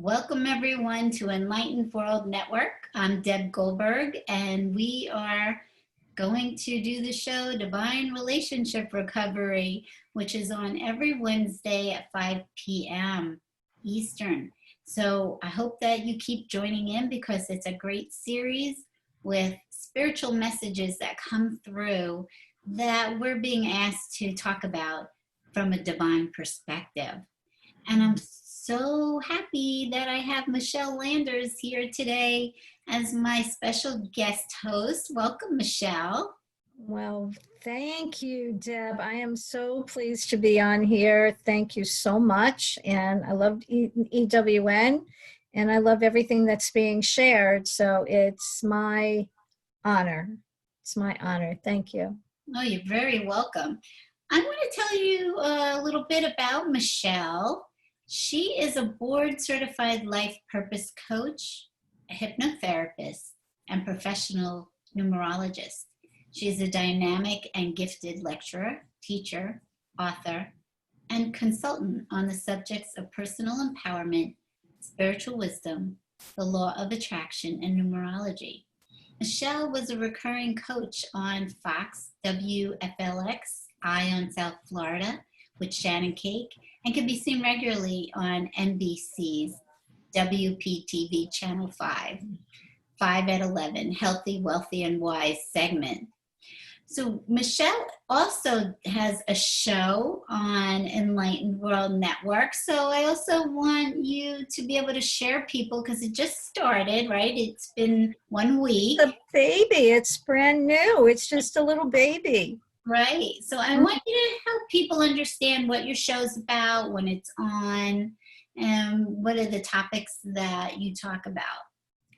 Welcome everyone to Enlightened World Network. I'm Deb Goldberg, and we are going to do the show Divine Relationship Recovery, which is on every Wednesday at 5 p.m. Eastern. So I hope that you keep joining in because it's a great series with spiritual messages that come through that we're being asked to talk about from a divine perspective. And I'm so happy that I have Michele Landers here today as my special guest host. Welcome, Michele. Well, thank you, Deb. I am so pleased to be on here. Thank you so much. And I loved EWN, and I love everything that's being shared. So it's my honor. It's my honor. Thank you. Oh, you're very welcome. I want to tell you a little bit about Michele. She is a board-certified life purpose coach, a hypnotherapist, and professional numerologist. She is a dynamic and gifted lecturer, teacher, author, and consultant on the subjects of personal empowerment, spiritual wisdom, the law of attraction, and numerology. Michele was a recurring coach on Fox, WFLX, Eye on South Florida, with Shannon Cake, and can be seen regularly on NBC's WPTV Channel 5 at 11, Healthy, Wealthy, and Wise segment. So Michele also has a show on Enlightened World Network. So I also want you to be able to share people because it just started, right? It's been 1 week. The baby, it's brand new. It's just a little baby. Right. So I want you to help people understand what your show's about, when it's on, and what are the topics that you talk about.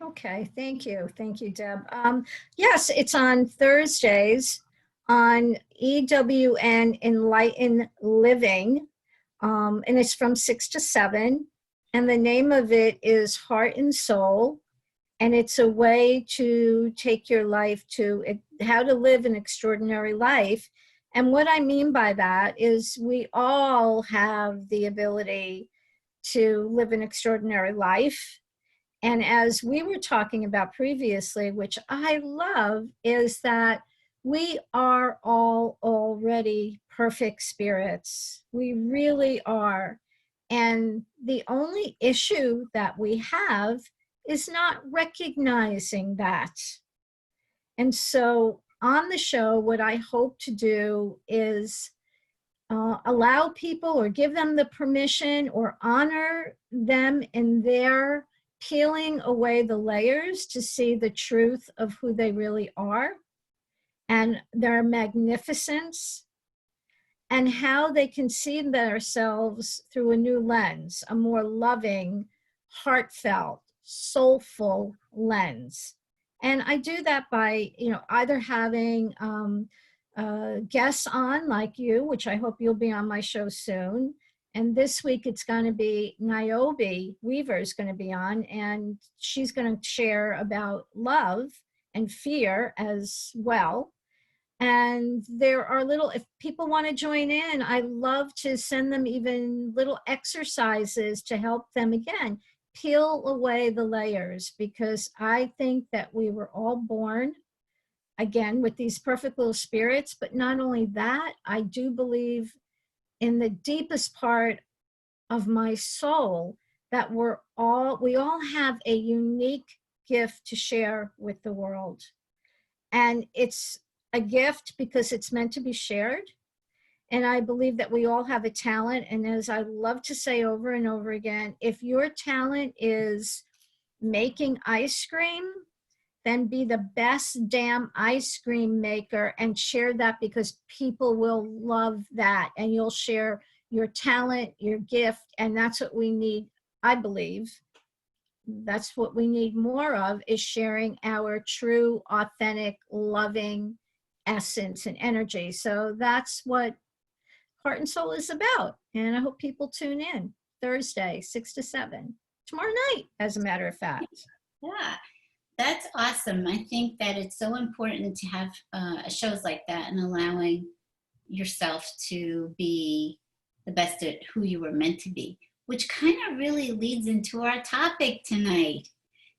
Okay, thank you. Thank you, Deb. Yes, it's on Thursdays on EWN Enlighten Living, and it's from 6 to 7. And the name of it is Heart and Soul. And it's a way to take your life to how to live an extraordinary life. And what I mean by that is we all have the ability to live an extraordinary life. And as we were talking about previously, which I love, is that we are all already perfect spirits. We really are. And the only issue that we have is not recognizing that. And so on the show, what I hope to do is allow people or give them the permission or honor them in their peeling away the layers to see the truth of who they really are and their magnificence and how they can see themselves through a new lens, a more loving, heartfelt, soulful lens. And I do that by, either having guests on like you, which I hope you'll be on my show soon. And this week it's going to be Niobe Weaver is going to be on, and she's going to share about love and fear as well. And there are if people want to join in, I love to send them even little exercises to help them, again, peel away the layers, because I think that we were all born, again, with these perfect little spirits. But not only that, I do believe in the deepest part of my soul that we all have a unique gift to share with the world. And it's a gift because it's meant to be shared. And I believe that we all have a talent. And as I love to say over and over again, if your talent is making ice cream, then be the best damn ice cream maker and share that, because people will love that. And you'll share your talent, your gift. And that's what we need, I believe. That's what we need more of, is sharing our true, authentic, loving essence and energy. So that's what Heart and Soul is about. And I hope people tune in Thursday, 6 to 7. Tomorrow night, as a matter of fact. Yeah, that's awesome. I think that it's so important to have shows like that and allowing yourself to be the best at who you were meant to be. which kind of really leads into our topic tonight.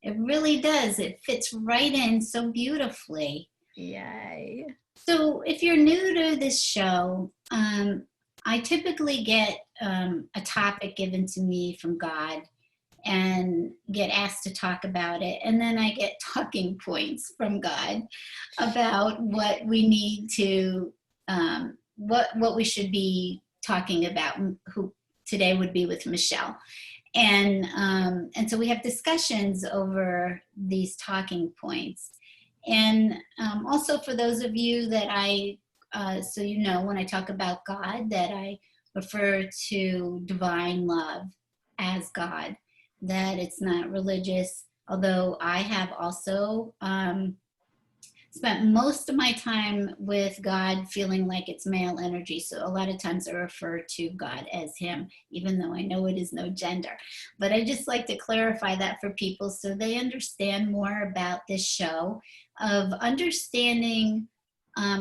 It really does. It fits right in so beautifully. Yay. So if you're new to this show, I typically get a topic given to me from God and get asked to talk about it. And then I get talking points from God about what we need to, what we should be talking about, who today would be with Michele. And so we have discussions over these talking points. And also for those of you that so you know, when I talk about God, that I refer to divine love as God, that it's not religious, although I have also spent most of my time with God feeling like it's male energy. So a lot of times I refer to God as him, even though I know it is no gender. But I just like to clarify that for people so they understand more about this show, of understanding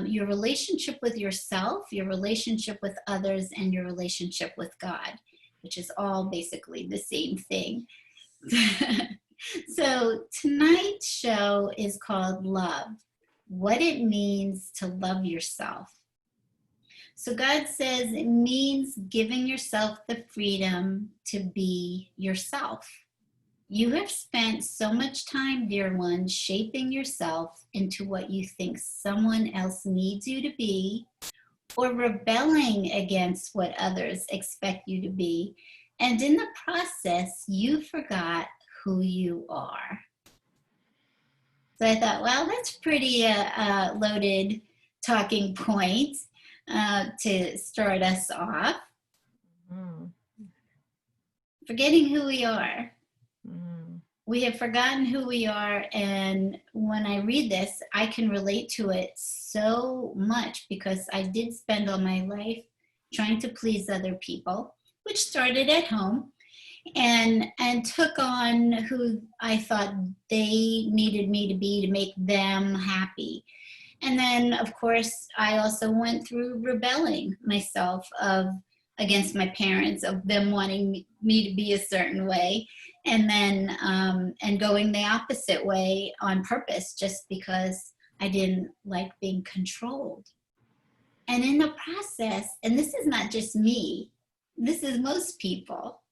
your relationship with yourself, your relationship with others, and your relationship with God, which is all basically the same thing. So tonight's show is called Love, what it means to love yourself. So God says it means giving yourself the freedom to be yourself. You have spent so much time, dear one, shaping yourself into what you think someone else needs you to be, or rebelling against what others expect you to be. And in the process, you forgot who you are. So I thought, well, that's pretty loaded talking point to start us off. Mm. Forgetting who we are. Mm. We have forgotten who we are, and when I read this, I can relate to it so much because I did spend all my life trying to please other people, which started at home, and took on who I thought they needed me to be to make them happy. And then, of course, I also went through rebelling myself against my parents, of them wanting me to be a certain way, and then and going the opposite way on purpose, just because I didn't like being controlled. And in the process, and this is not just me, this is most people.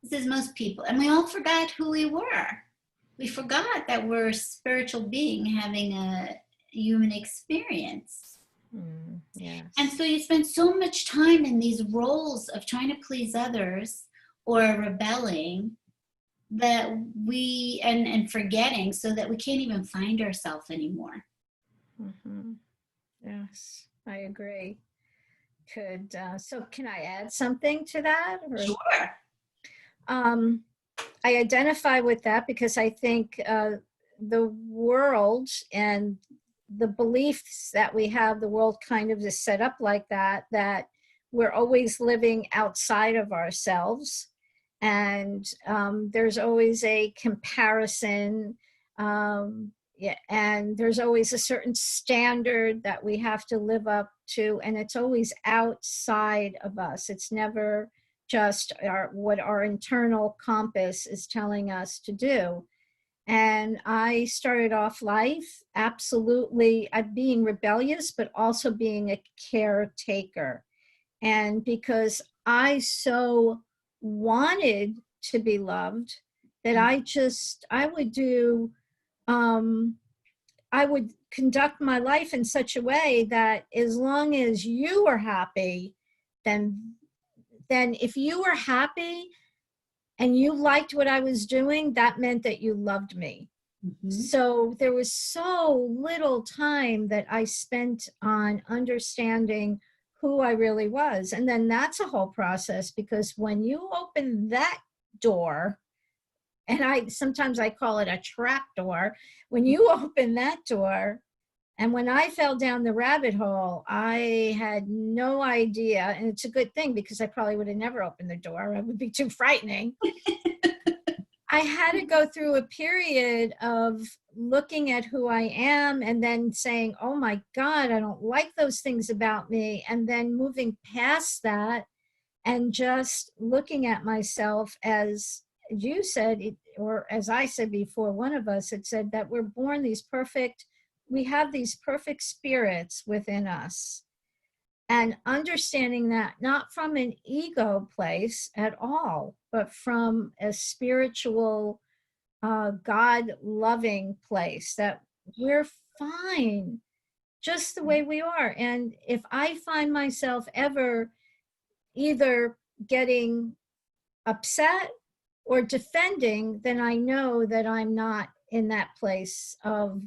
This is most people. And we all forgot who we were. We forgot that we're a spiritual being having a human experience. Yes. And so you spend so much time in these roles of trying to please others or rebelling, that we and forgetting, so that we can't even find ourselves anymore. Mm-hmm. Yes, I agree. So can I add something to that? Or? Sure. I identify with that because I think the world and the beliefs that we have, the world kind of is set up like that we're always living outside of ourselves. And there's always a comparison. Yeah, and there's always a certain standard that we have to live up to. And it's always outside of us. It's never just what our internal compass is telling us to do. And I started off life absolutely being rebellious, but also being a caretaker. And because I so wanted to be loved, that I would do, I would conduct my life in such a way that as long as you were happy, then if you were happy and you liked what I was doing, that meant that you loved me. Mm-hmm. So there was so little time that I spent on understanding who I really was. And then that's a whole process, because when you open that door, and sometimes I call it a trap door, when you open that door, and when I fell down the rabbit hole, I had no idea. And it's a good thing, because I probably would have never opened the door. It would be too frightening. I had to go through a period of looking at who I am and then saying, oh my God, I don't like those things about me. And then moving past that and just looking at myself as you said, or as I said before, one of us had said that we're born we have these perfect spirits within us. And understanding that not from an ego place at all, but from a spiritual, God-loving place, that we're fine just the way we are. And if I find myself ever either getting upset or defending, then I know that I'm not in that place of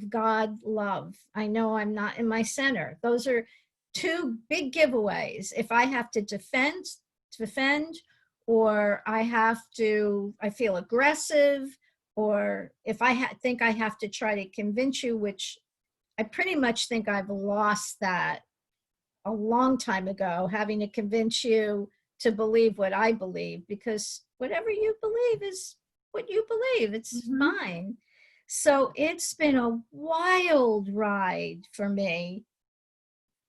God love. I know I'm not in my center. Those are two big giveaways. If I have to defend, or I feel aggressive, or if I think I have to try to convince you, which I pretty much think I've lost that a long time ago, having to convince you to believe what I believe, because whatever you believe is what you believe. It's fine. So it's been a wild ride for me,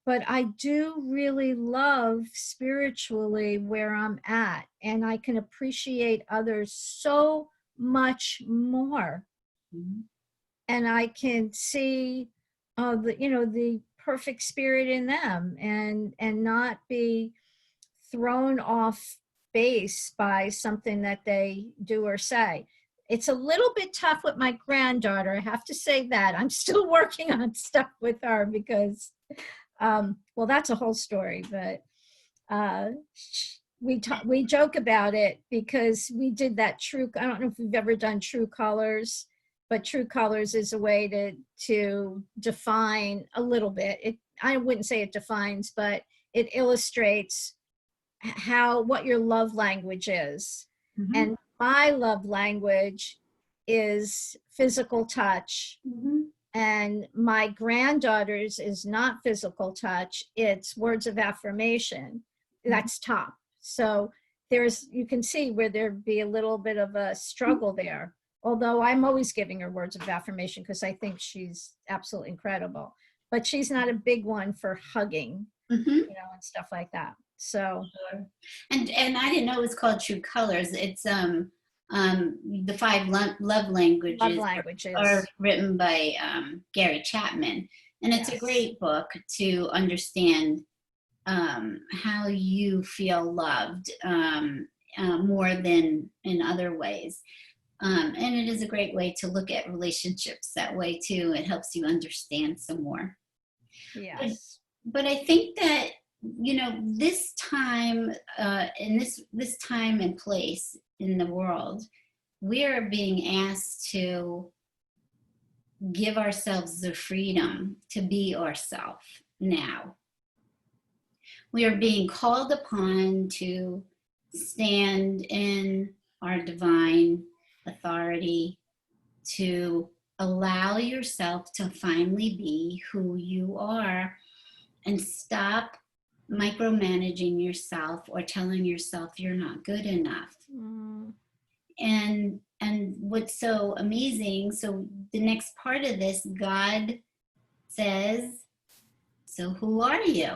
but I do really love spiritually where I'm at, and I can appreciate others so much more. And I can see the perfect spirit in them, and not be thrown off base by something that they do or say. It's a little bit tough with my granddaughter. I have to say that. I'm still working on stuff with her because, well, that's a whole story, but we joke about it because we did that I don't know if we've ever done True Colors, but True Colors is a way to define a little bit. I wouldn't say it defines, but it illustrates what your love language is. And my love language is physical touch. And my granddaughter's is not physical touch, it's words of affirmation. That's top. So you can see where there'd be a little bit of a struggle there. Although I'm always giving her words of affirmation because I think she's absolutely incredible. But she's not a big one for hugging, and stuff like that. So, and I didn't know it was called True Colors. It's the 5 love languages are written by Gary Chapman, and it's a great book to understand how you feel loved more than in other ways. And it is a great way to look at relationships that way too. It helps you understand some more. Yes. But I think that, this time, in this time and place in the world, we are being asked to give ourselves the freedom to be ourselves now. We are being called upon to stand in our divine authority, to allow yourself to finally be who you are, and stop micromanaging yourself or telling yourself you're not good enough. And what's so amazing, so the next part of this, God says, so who are you?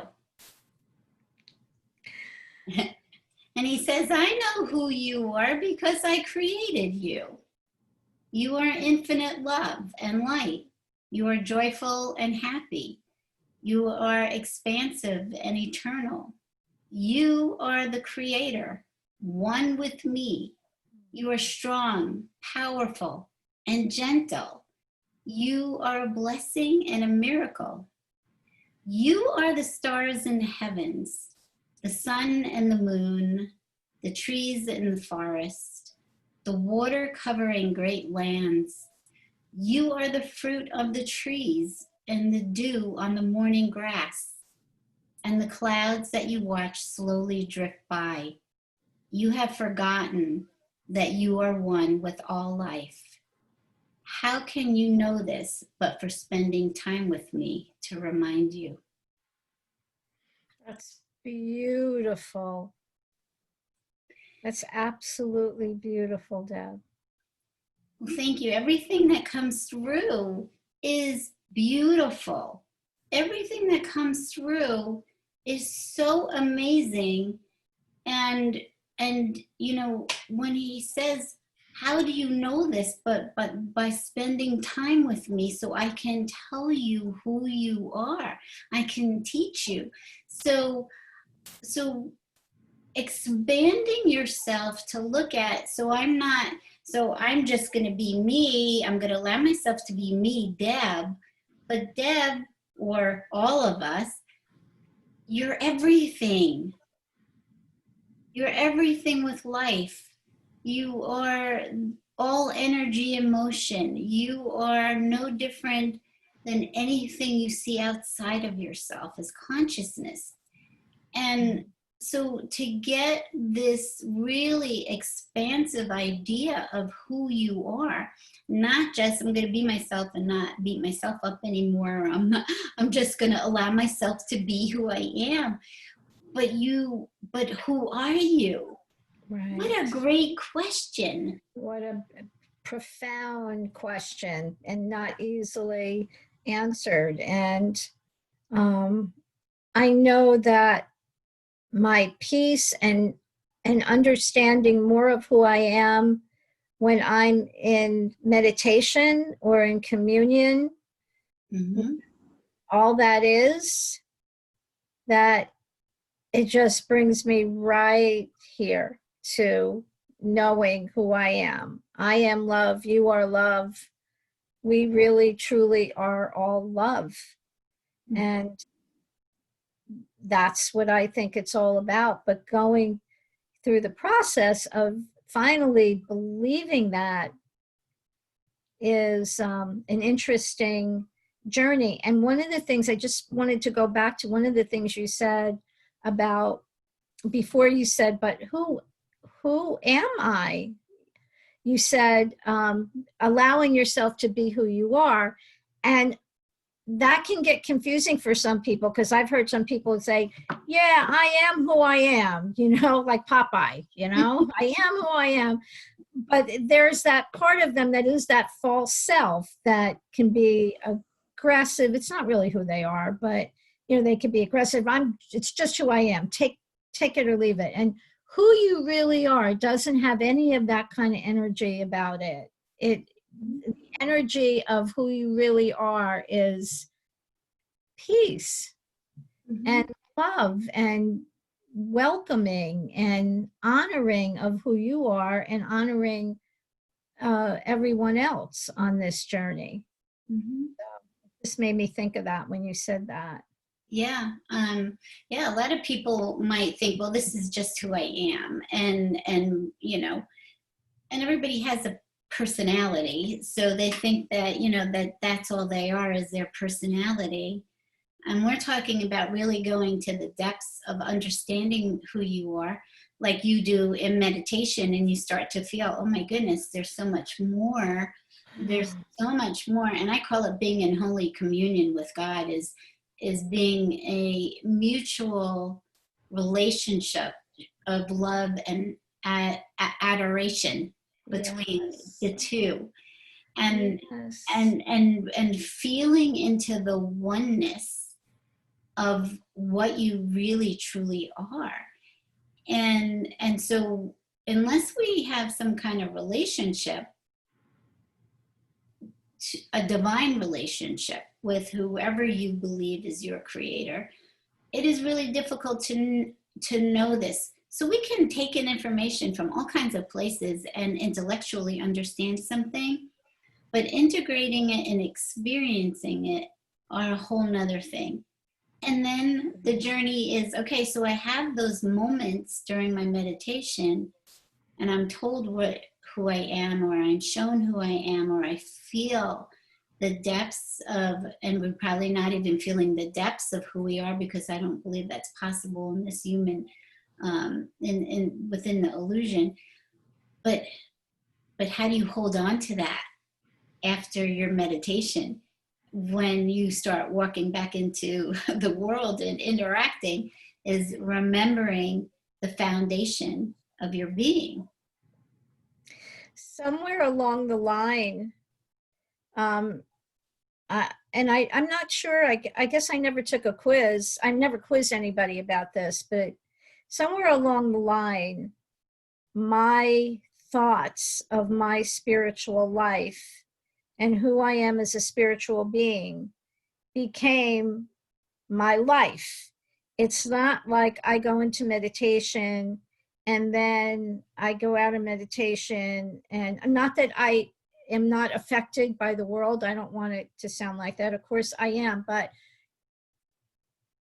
And he says, I know who you are because I created you. You are infinite love and light. You are joyful and happy. You are expansive and eternal. You are the creator, one with me. You are strong, powerful, and gentle. You are a blessing and a miracle. You are the stars in the heavens, the sun and the moon, the trees in the forest, the water covering great lands. You are the fruit of the trees and the dew on the morning grass, and the clouds that you watch slowly drift by. You have forgotten that you are one with all life. How can you know this but for spending time with me to remind you? That's beautiful. That's absolutely beautiful, Deb. Well, thank you. Everything that comes through is beautiful. Everything that comes through is so amazing. And when he says, how do you know this? But by spending time with me, so I can tell you who you are. I can teach you. So expanding yourself to look at, so I'm just going to be me. I'm going to allow myself to be me, Deb. But Deb, or all of us, you're everything. You're everything with life. You are all energy and motion. You are no different than anything you see outside of yourself as consciousness. And so to get this really expansive idea of who you are, not just I'm going to be myself and not beat myself up anymore. I'm just going to allow myself to be who I am. But who are you? Right. What a great question. What a profound question, and not easily answered. And I know that my peace and understanding more of who I am when I'm in meditation or in communion, all that is, that it just brings me right here to knowing who I am. I am love. You are love. We really, truly are all love. And that's what I think it's all about. But going through the process of finally believing that is an interesting journey. And one of the things, I just wanted to go back to one of the things you said about, before you said, but who am I? You said allowing yourself to be who you are. And that can get confusing for some people, because I've heard some people say, yeah, I am who I am, like Popeye, I am who I am. But there's that part of them that is that false self that can be aggressive. It's not really who they are, but they can be aggressive. It's just who I am. Take it or leave it. And who you really are doesn't have any of that kind of energy about it. The energy of who you really are is peace and love and welcoming and honoring of who you are, and honoring everyone else on this journey. So this made me think of that when you said that. Yeah. A lot of people might think, well, this is just who I am. And everybody has a personality. So they think that, that's all they are, is their personality. And we're talking about really going to the depths of understanding who you are, like you do in meditation, and you start to feel, oh my goodness, there's so much more. There's so much more. And I call it being in holy communion with God, is being a mutual relationship of love and adoration between the two. And and feeling into the oneness of what you really truly are. And so unless we have some kind of relationship, a divine relationship with whoever you believe is your creator, it is really difficult to know this. So we can take in information from all kinds of places and intellectually understand something, but integrating it and experiencing it are a whole nother thing. And then the journey is, okay, so I have those moments during my meditation, and I'm told who I am, or I'm shown who I am, or I feel the depths of, and we're probably not even feeling the depths of who we are, because I don't believe that's possible in this human, within the illusion. But how do you hold on to that after your meditation? When you start walking back into the world and interacting, is remembering the foundation of your being. Somewhere along the line, I'm not sure, I guess I never took a quiz. I never quizzed anybody about this, but somewhere along the line, my thoughts of my spiritual life and who I am as a spiritual being became my life. It's not like I go into meditation and then I go out of meditation, and not that I am not affected by the world. I don't want it to sound like that. Of course I am, but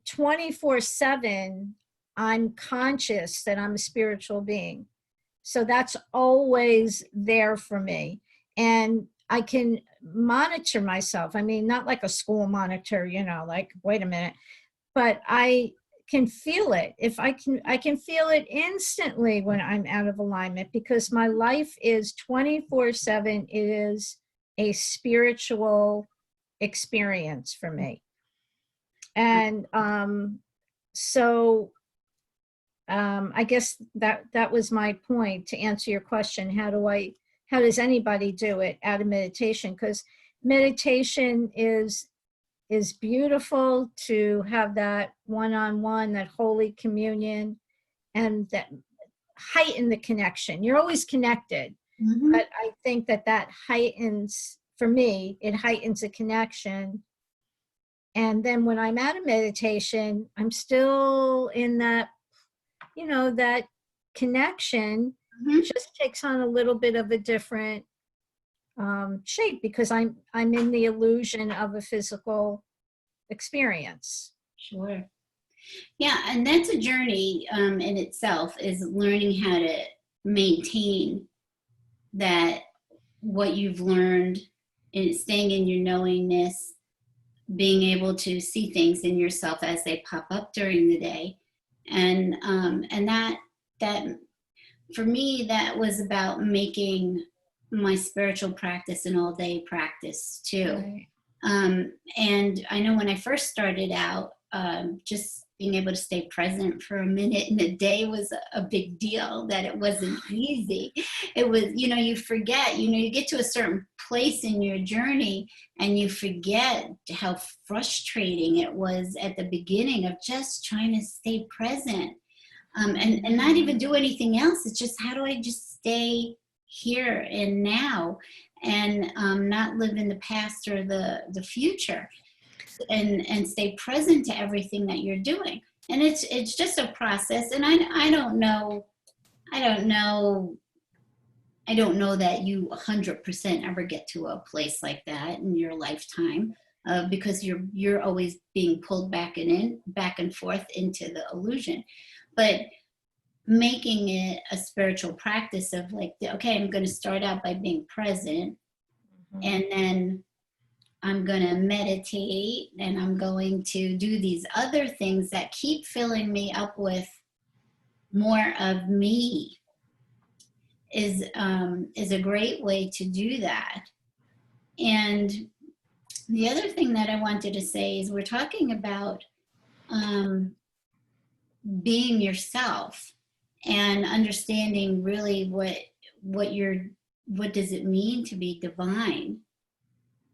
24/7, I'm conscious that I'm a spiritual being. So that's always there for me. And I can monitor myself. I mean, not like a school monitor, like, wait a minute, but I can feel it. I can feel it instantly when I'm out of alignment, because my life is 24/7. It is a spiritual experience for me. And so I guess that was my point to answer your question. How does anybody do it out of meditation? Because meditation is beautiful, to have that one-on-one, that holy communion, and that heighten the connection. You're always connected, but I think that heightens, for me, it heightens the connection. And then when I'm out of meditation, I'm still in that, that connection just takes on a little bit of a different shape, because I'm in the illusion of a physical experience. Sure. Yeah, and that's a journey in itself, is learning how to maintain that, what you've learned, and staying in your knowingness, being able to see things in yourself as they pop up during the day. And that for me, that was about making my spiritual practice an all-day practice too. Right. And I know when I first started out, just being able to stay present for a minute in a day was a big deal, that it wasn't easy. It was, you forget, you get to a certain place in your journey and you forget how frustrating it was at the beginning of just trying to stay present, and not even do anything else. It's just, how do I just stay here and now, and not live in the past or the future, and stay present to everything that you're doing. And it's just a process. And I don't know that you 100% ever get to a place like that in your lifetime, because you're always being pulled back and forth into the illusion. But making it a spiritual practice of, like, okay, I'm going to start out by being present, and then I'm going to meditate, and I'm going to do these other things that keep filling me up with more of me, is a great way to do that. And the other thing that I wanted to say is, we're talking about being yourself and understanding really what does it mean to be divine,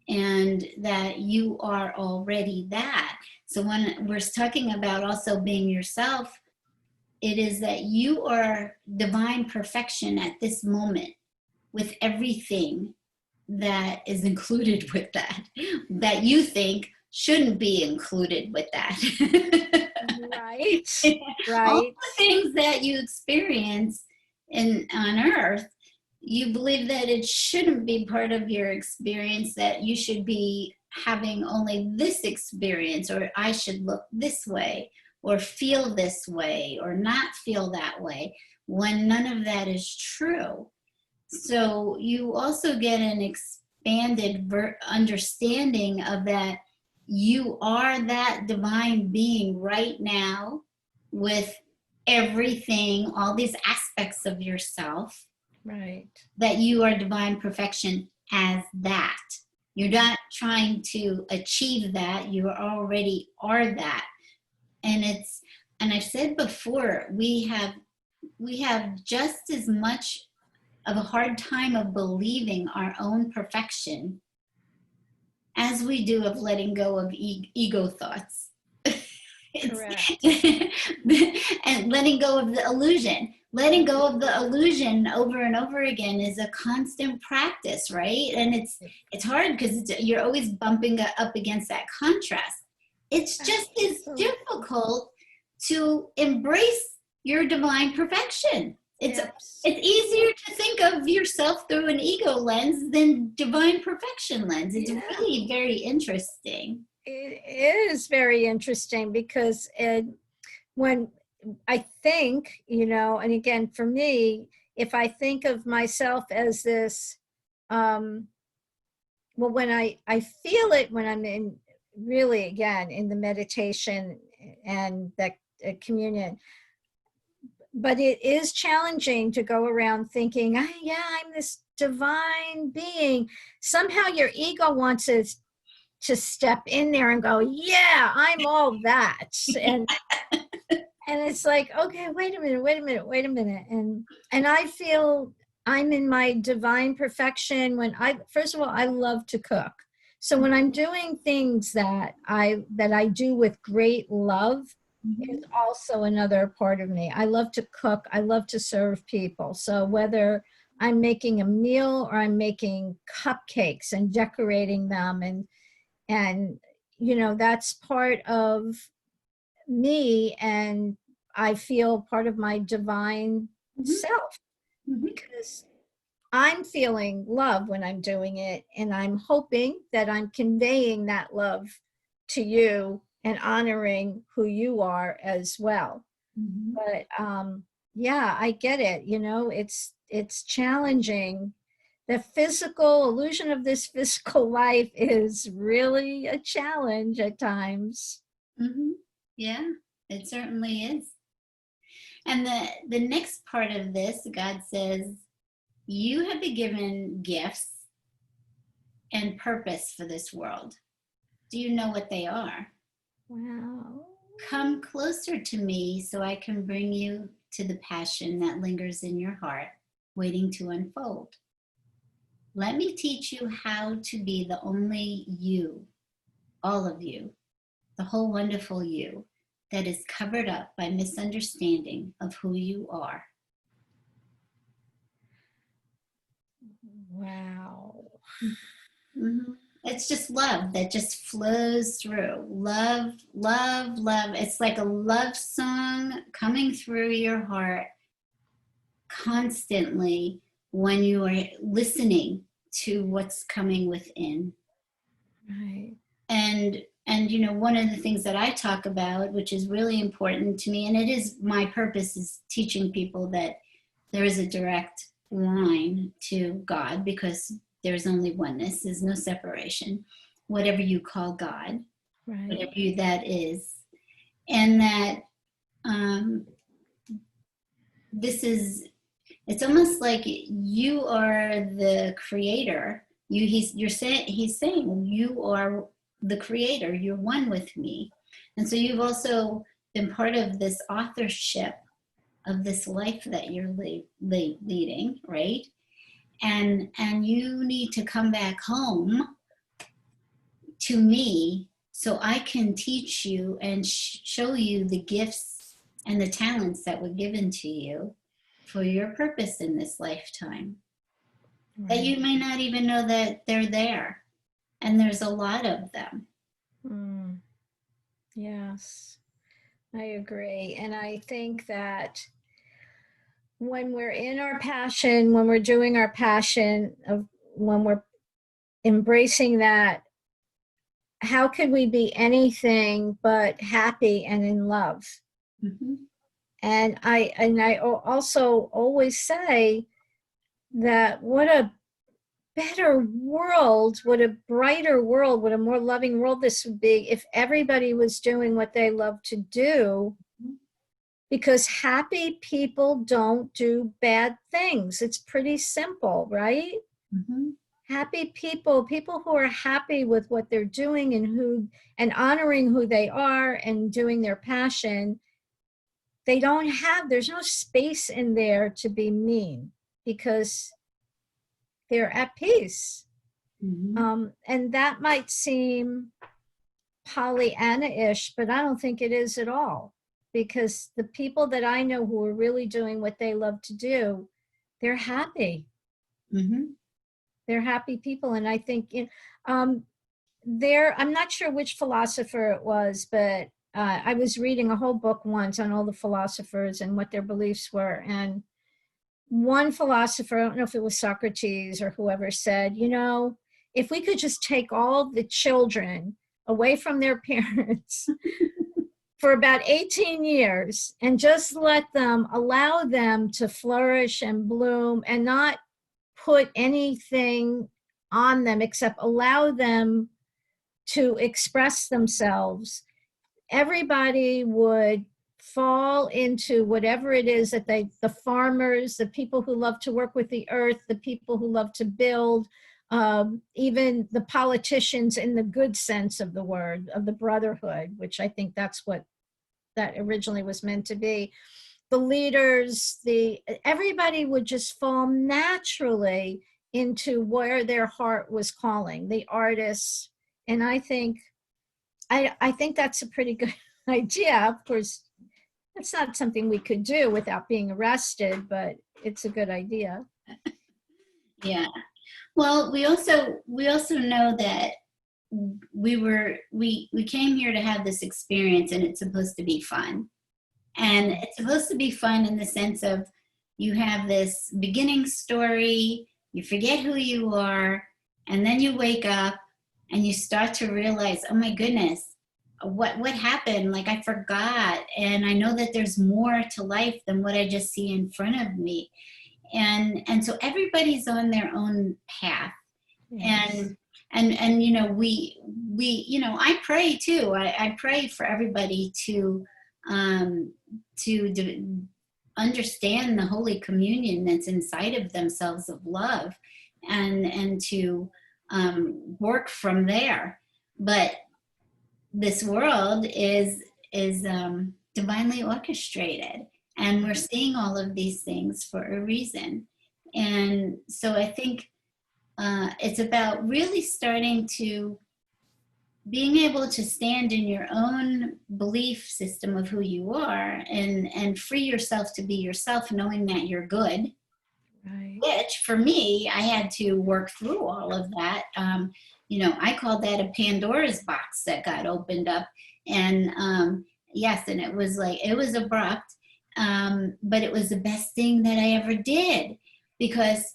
and that you are already that. So when we're talking about also being yourself, it is that you are divine perfection at this moment, with everything that is included with that you think shouldn't be included with that. Right. All the things that you experience on Earth, you believe that it shouldn't be part of your experience, that you should be having only this experience, or I should look this way, or feel this way, or not feel that way, when none of that is true. So you also get an expanded understanding of that you are that divine being right now, with everything, all these aspects of yourself. Right. That you are divine perfection as that. You're not trying to achieve that. You already are that. And I've said before, we have just as much of a hard time of believing our own perfection as we do of letting go of ego thoughts. Correct. And letting go of the illusion. Letting go of the illusion over and over again is a constant practice, right? And it's hard because you're always bumping up against that contrast. It's just as difficult to embrace your divine perfection. It's easier to think of yourself through an ego lens than divine perfection lens. It's really very interesting. It is very interesting because when I think, and again, for me, if I think of myself as this, well, when I feel it, when I'm in really, again, in the meditation and that communion, but it is challenging to go around thinking, yeah, I'm this divine being. Somehow your ego wants to step in there and go, yeah, I'm all that. And it's like, okay, wait a minute. And I feel I'm in my divine perfection when first of all, I love to cook. So when I'm doing things that I do with great love, is also another part of me. I love to cook. I love to serve people. So whether I'm making a meal or I'm making cupcakes and decorating them and that's part of me, and I feel part of my divine self because I'm feeling love when I'm doing it, and I'm hoping that I'm conveying that love to you and honoring who you are as well. But yeah, I get it. It's challenging. The physical illusion of this physical life is really a challenge at times. Yeah, it certainly is. And the next part of this, God says, you have been given gifts and purpose for this world. Do you know what they are? Wow. Come closer to me so I can bring you to the passion that lingers in your heart, waiting to unfold. Let me teach you how to be the only you, all of you, the whole wonderful you that is covered up by misunderstanding of who you are. Wow. It's just love that just flows through. Love, love, love. It's like a love song coming through your heart constantly when you are listening to what's coming within. Right. And one of the things that I talk about, which is really important to me, and it is my purpose, is teaching people that there is a direct line to God, because there's only oneness, there's no separation, whatever you call God, Right. whatever that is. And that it's almost like you are the creator. He's saying you are the creator, you're one with me. And so you've also been part of this authorship of this life that you're leading, right? And you need to come back home to me so I can teach you and show you the gifts and the talents that were given to you for your purpose in this lifetime. Right. That you may not even know that they're there. And there's a lot of them. Yes, I agree. And I think that when we're in our passion, when we're doing our passion, when we're embracing that, how could we be anything but happy and in love? And I also always say that what a better world, what a brighter world, what a more loving world this would be if everybody was doing what they love to do, because happy people don't do bad things. It's pretty simple, right? Happy people who are happy with what they're doing and honoring who they are and doing their passion, there's no space in there to be mean, because they're at peace. And that might seem Pollyanna-ish, but I don't think it is at all. Because the people that I know who are really doing what they love to do, they're happy. Mm-hmm. They're happy people. And I think I'm not sure which philosopher it was, but I was reading a whole book once on all the philosophers and what their beliefs were. And one philosopher, I don't know if it was Socrates or whoever, said, if we could just take all the children away from their parents for about 18 years and just allow them to flourish and bloom and not put anything on them except allow them to express themselves, everybody would fall into whatever it is that the farmers, the people who love to work with the earth, the people who love to build, even the politicians in the good sense of the word, of the brotherhood, which I think that's what that originally was meant to be. The leaders, everybody would just fall naturally into where their heart was calling, the artists. And I think that's a pretty good idea. Of course, it's not something we could do without being arrested, but it's a good idea. Yeah. Well, we also know that we came here to have this experience, and it's supposed to be fun. And it's supposed to be fun in the sense of you have this beginning story, you forget who you are, and then you wake up and you start to realize, oh my goodness, what happened? Like, I forgot. And I know that there's more to life than what I just see in front of me. And so everybody's on their own path. Yes. And we I pray too. I pray for everybody to understand the Holy Communion that's inside of themselves of love, and to work from there. But this world is divinely orchestrated, and we're seeing all of these things for a reason. And so I think it's about really starting to being able to stand in your own belief system of who you are, and free yourself to be yourself, knowing that you're good. Right. Which for me, I had to work through all of that. I call that a Pandora's box that got opened up. And yes, and it was abrupt, but it was the best thing that I ever did, because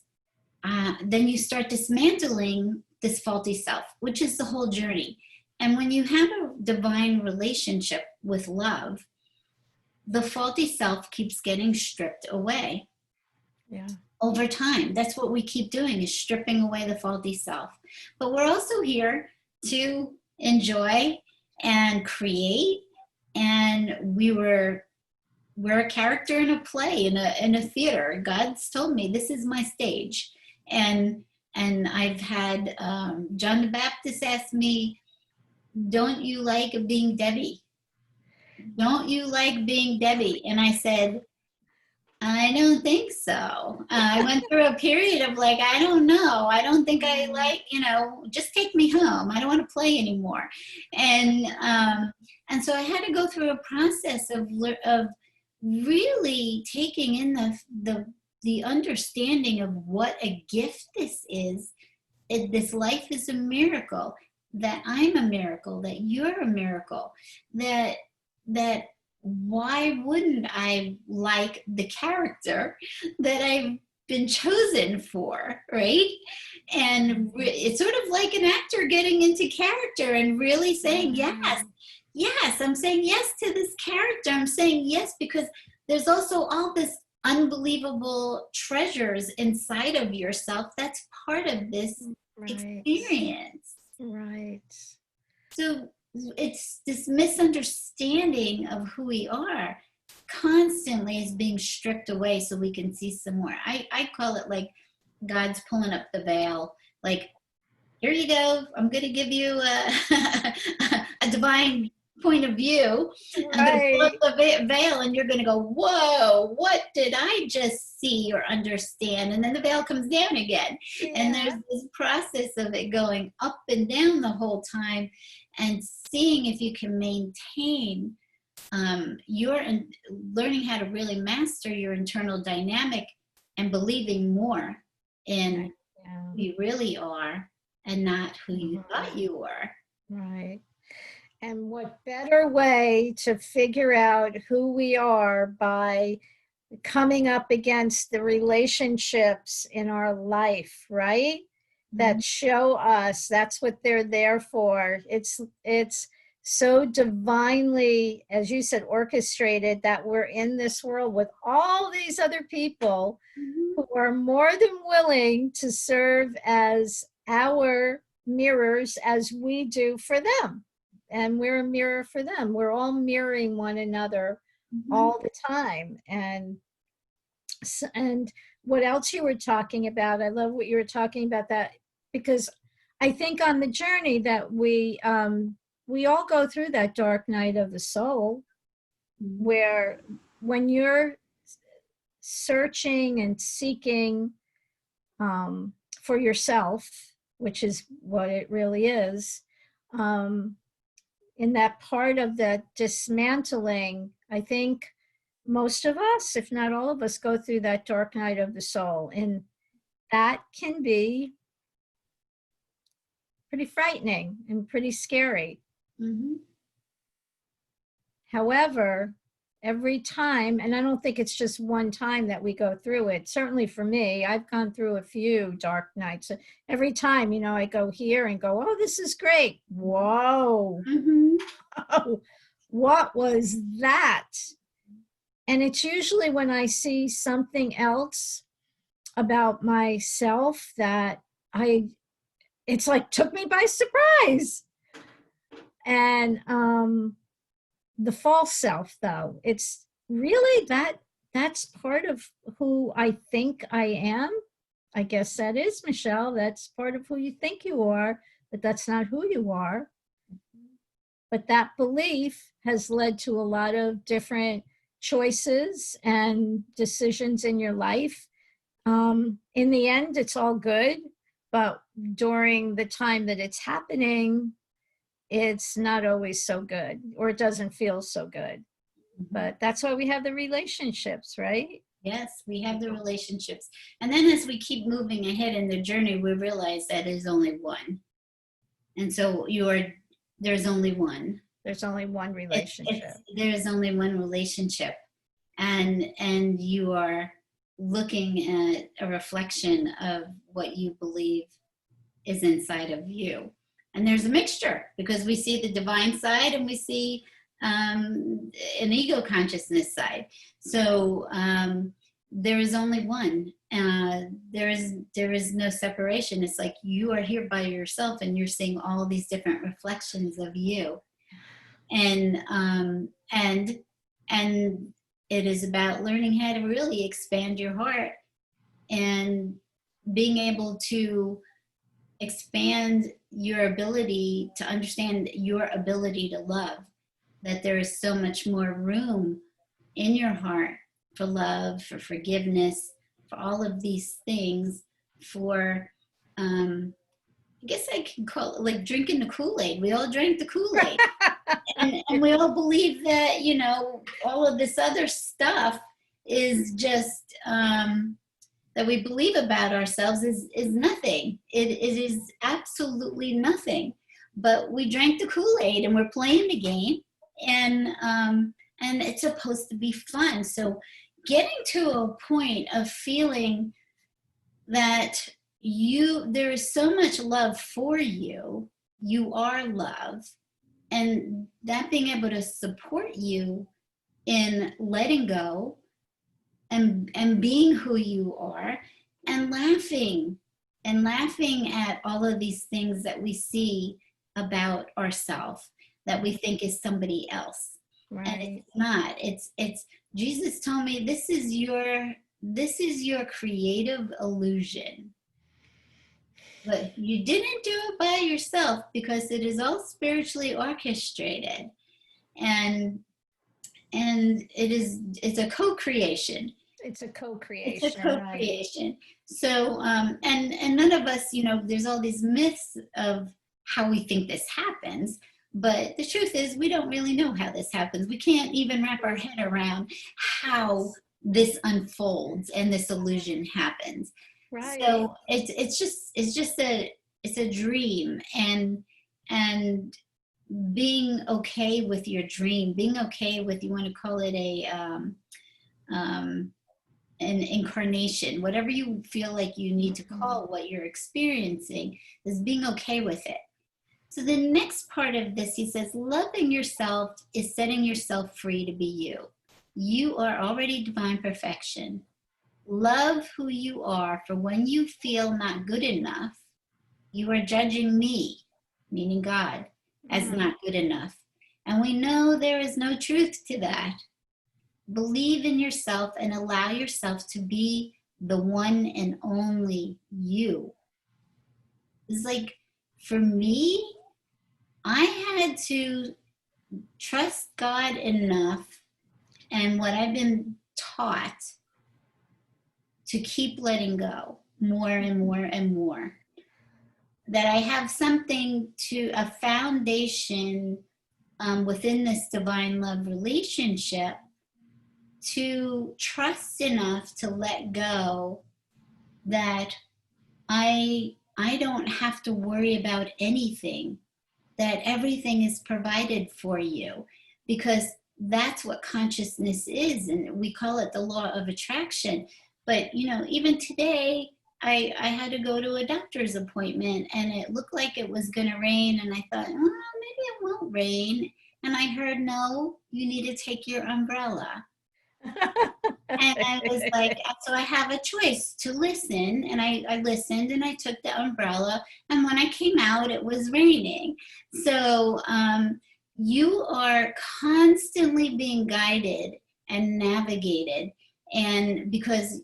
then you start dismantling this faulty self, which is the whole journey. And when you have a divine relationship with love, the faulty self keeps getting stripped away. Yeah. Over time. That's what we keep doing, is stripping away the faulty self. But we're also here to enjoy and create. And we're a character in a play, in a theater. God's told me this is my stage. And I've had John the Baptist ask me, don't you like being Debbie? Don't you like being Debbie? And I said, I don't think so. I went through a period of I don't know. I don't think I like, just take me home. I don't want to play anymore. And so I had to go through a process of really taking in the understanding of what a gift this is. This life is a miracle, that I'm a miracle, that you're a miracle, that why wouldn't I like the character that I've been chosen for, right? And it's sort of like an actor getting into character and really saying, yes, I'm saying yes to this character. I'm saying yes because there's also all this unbelievable treasures inside of yourself that's part of this experience. Right. So it's this misunderstanding of who we are constantly is being stripped away so we can see some more. I call it like God's pulling up the veil. Like, here you go. I'm going to give you a divine point of view. Right. I'm going to pull up the veil, and you're going to go, whoa, what did I just see or understand? And then the veil comes down again. Yeah. And there's this process of it going up and down the whole time. and seeing if you can maintain your learning how to really master your internal dynamic and believing more in who you really are and not who you thought you were. Right. And what better way to figure out who we are by coming up against the relationships in our life, right? That show us that's what they're there for. It's so divinely, as you said, orchestrated that we're in this world with all these other people who are more than willing to serve as our mirrors as we do for them. And we're a mirror for them. We're all mirroring one another all the time. And what else you were talking about, I love what you were talking about, that because I think on the journey that we all go through that dark night of the soul, where when you're searching and seeking for yourself, which is what it really is, in that part of the dismantling, I think most of us, if not all of us, go through that dark night of the soul. And that can be pretty frightening and pretty scary. However, every time, and I don't think it's just one time that we go through it. Certainly for me, I've gone through a few dark nights. Every time, I go here and go, oh, this is great. Whoa. Oh, what was that? And it's usually when I see something else about myself that it's like took me by surprise. And the false self, though, it's really that's part of who I think I am. I guess that is, Michele, that's part of who you think you are, but that's not who you are. But that belief has led to a lot of different choices and decisions in your life. In the end, it's all good, but during the time that it's happening, it's not always so good, or it doesn't feel so good. But that's why we have the relationships, right? Yes, we have the relationships. And then as we keep moving ahead in the journey, we realize that there's only one. And so there's only one. There's only one relationship. There's only one relationship. And you are looking at a reflection of what you believe is inside of you. And there's a mixture, because we see the divine side and we see an ego consciousness side. So there is only one. There is no separation. It's like you are here by yourself and you're seeing all these different reflections of you. And it is about learning how to really expand your heart and being able to expand your ability to understand your ability to love, that there is so much more room in your heart for love, for forgiveness, for all of these things, for I guess I can call it like drinking the Kool-Aid. We all drank the Kool-Aid. and we all believe that, all of this other stuff is just that we believe about ourselves is nothing. It is absolutely nothing. But we drank the Kool-Aid and we're playing the game, and it's supposed to be fun. So getting to a point of feeling that there is so much love for you, you are love, and that being able to support you in letting go and being who you are, and laughing at all of these things that we see about ourselves that we think is somebody else. Right. And it's not. It's Jesus told me this is your creative illusion. But you didn't do it by yourself, because it is all spiritually orchestrated. And it's a co-creation. It's a co-creation. It's a co-creation. Right. So, and none of us, there's all these myths of how we think this happens. But the truth is, we don't really know how this happens. We can't even wrap our head around how this unfolds and this illusion happens. Right. So it's a dream, and being okay with your dream, being okay with, you want to call it um, an incarnation, whatever you feel like you need to call what you're experiencing, is being okay with it. So the next part of this, he says, loving yourself is setting yourself free to be you. You are already divine perfection. Love who you are, for when you feel not good enough, you are judging me, meaning God, as not good enough. And we know there is no truth to that. Believe in yourself and allow yourself to be the one and only you. It's like, for me, I had to trust God enough and what I've been taught to keep letting go more and more and more. That I have something to, a foundation within this divine love relationship, to trust enough to let go, that I don't have to worry about anything, that everything is provided for you, because that's what consciousness is, and we call it the law of attraction. But even today, I had to go to a doctor's appointment, and it looked like it was going to rain, and I thought, maybe it won't rain, and I heard, no, you need to take your umbrella. And I was like, so I have a choice to listen. And I listened, and I took the umbrella. And when I came out, it was raining. So you are constantly being guided and navigated. And because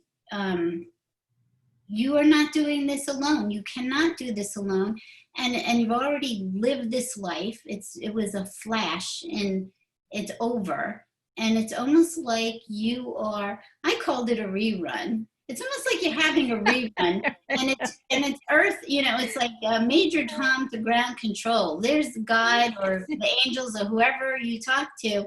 you are not doing this alone. You cannot do this alone. And you've already lived this life. It was a flash, and it's over. And it's almost like you are, I called it a rerun. It's almost like you're having a rerun. and it's Earth, it's like Major Tom to ground control. There's God or the angels or whoever you talk to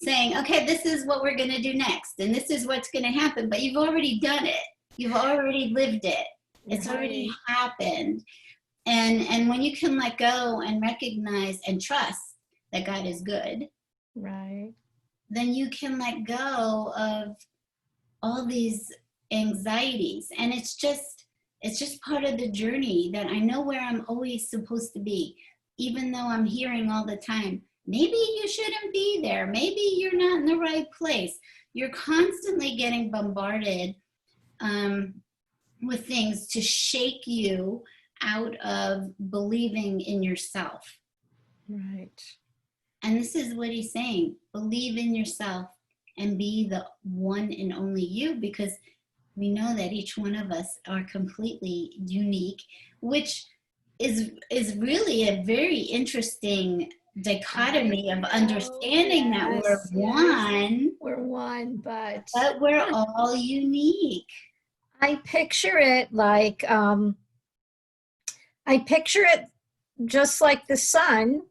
saying, okay, this is what we're going to do next. And this is what's going to happen. But you've already done it. You've already lived it. It's already happened. And when you can let go and recognize and trust that God is good. Right. Then you can let go of all these anxieties. And it's just part of the journey, that I know where I'm always supposed to be, even though I'm hearing all the time, maybe you shouldn't be there. Maybe you're not in the right place. You're constantly getting bombarded with things to shake you out of believing in yourself. Right. And this is what he's saying. Believe in yourself and be the one and only you, because we know that each one of us are completely unique, which is really a very interesting dichotomy of understanding that we're one. We're one, but we're all unique. I picture it like, just like the sun.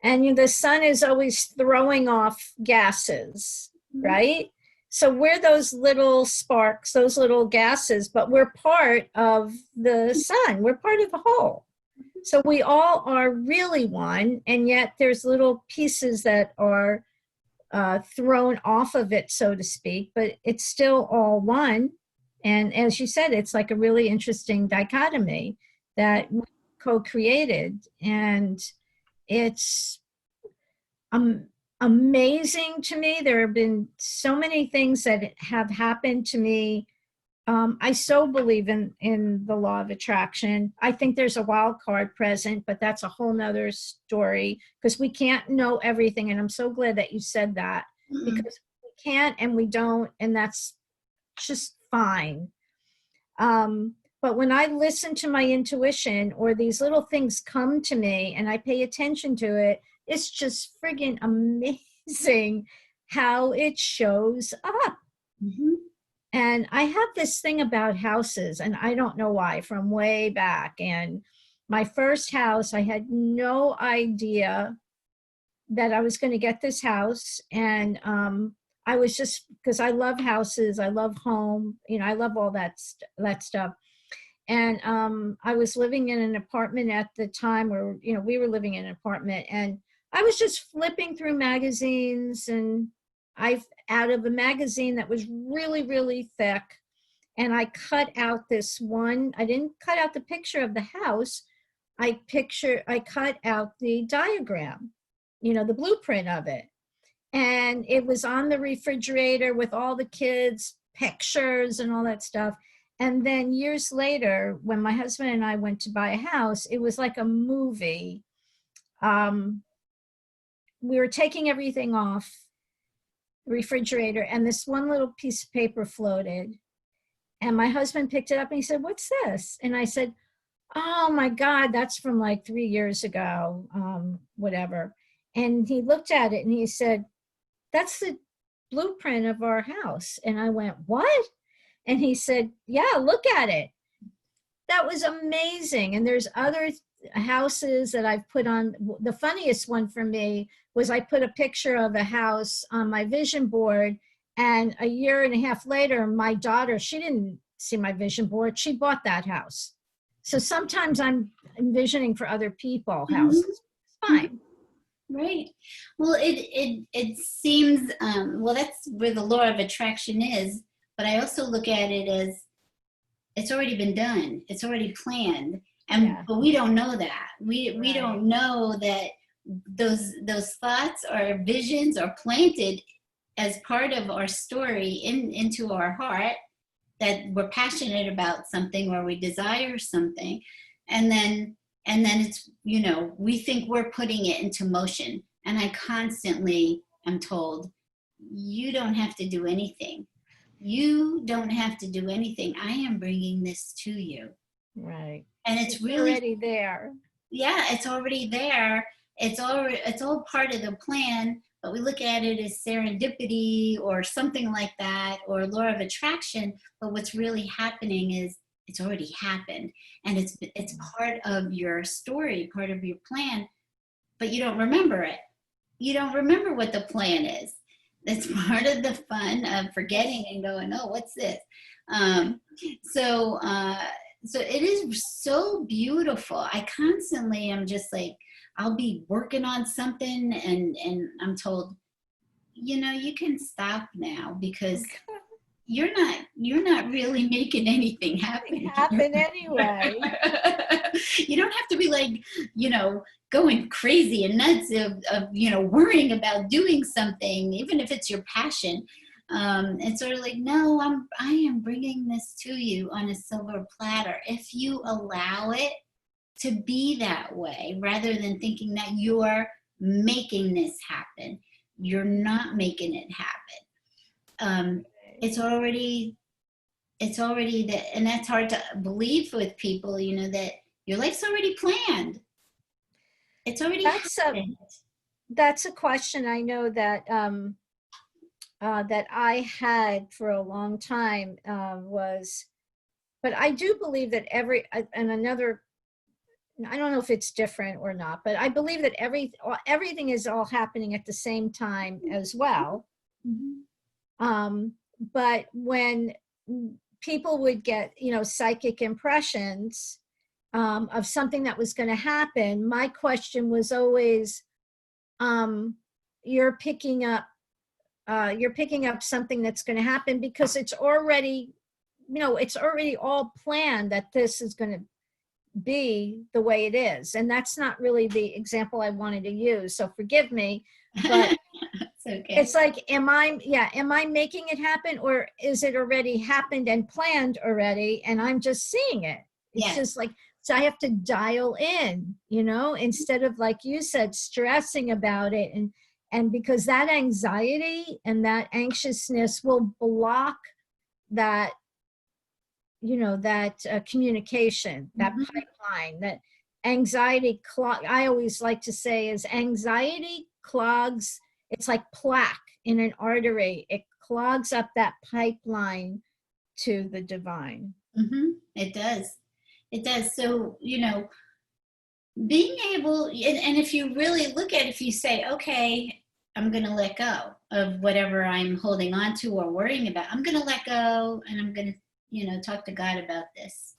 And the sun is always throwing off gases, right? So we're those little sparks, those little gases, but we're part of the sun. We're part of the whole. So we all are really one, and yet there's little pieces that are thrown off of it, so to speak, but it's still all one. And as you said, it's like a really interesting dichotomy that we co-created. And it's amazing to me. There have been so many things that have happened to me. I so believe in the law of attraction. I think there's a wild card present, but that's a whole nother story, because we can't know everything. And I'm so glad that you said that, because we can't and we don't, and that's just fine. But when I listen to my intuition, or these little things come to me and I pay attention to it, it's just friggin' amazing how it shows up. And I have this thing about houses, and I don't know why, from way back. And my first house, I had no idea that I was going to get this house, and I was just, because I love houses, I love home, I love all that stuff. And I was living in an apartment at the time, or we were living in an apartment, and I was just flipping through magazines, and I out of a magazine that was really, really thick, and I cut out this one. I didn't cut out the picture of the house. I cut out the diagram, the blueprint of it. And it was on the refrigerator with all the kids' pictures and all that stuff. And then years later, when my husband and I went to buy a house, it was like a movie. We were taking everything off the refrigerator, and this one little piece of paper floated. And my husband picked it up and he said, "What's this?" And I said, "Oh my God, that's from like 3 years ago, whatever." And he looked at it and he said, "That's the blueprint of our house." And I went, "What?" And he said, "Yeah, look at it." That was amazing. And there's other houses that I've put on. The funniest one for me was I put a picture of a house on my vision board, and a year and a half later, my daughter, she didn't see my vision board. She bought that house. So sometimes I'm envisioning for other people houses. It's fine. Right. Well, it seems, well, that's where the law of attraction is, but I also look at it as it's already been done. It's already planned. And, but we don't know that. We don't know that those thoughts or visions are planted as part of our story into our heart, that we're passionate about something or we desire something. And then it's, we think we're putting it into motion. And I constantly am told, you don't have to do anything. You don't have to do anything. I am bringing this to you. Right. And it's really already there. Yeah, it's already there. It's all part of the plan, but we look at it as serendipity or something like that, or law of attraction. But what's really happening is it's already happened, and it's part of your story, part of your plan, but you don't remember it. You don't remember what the plan is. It's part of the fun of forgetting and going, "Oh, what's this?" So it is so beautiful. I constantly am just like, I'll be working on something, and I'm told, you can stop now, because you're not really making anything happen Anyway. You don't have to be like, going crazy and nuts of worrying about doing something, even if it's your passion. It's sort of like, no, I am bringing this to you on a silver platter. If you allow it to be that way, rather than thinking that you're making this happen, you're not making it happen. It's already that, and that's hard to believe with people, that your life's already planned. It's already happened. That's a question I know that that I had for a long time, but I do believe that I don't know if it's different or not, but I believe that everything is all happening at the same time as well. Mm-hmm. But when people would get, psychic impressions of something that was going to happen, my question was always, you're picking up something that's going to happen, because it's already, it's already all planned that this is going to be the way it is. And that's not really the example I wanted to use, so forgive me, but it's okay. It's like, am I making it happen, or is it already happened and planned already, and I'm just seeing it? It's just like, so I have to dial in, instead of, like you said, stressing about it, and because that anxiety and that anxiousness will block that, that communication, that pipeline, that anxiety I always like to say is anxiety clogs. It's like plaque in an artery. It clogs up that pipeline to the divine. It does. So, being able, and if you really look at it, if you say, okay, I'm going to let go of whatever I'm holding on to or worrying about, I'm going to let go, and I'm going to, talk to God about this.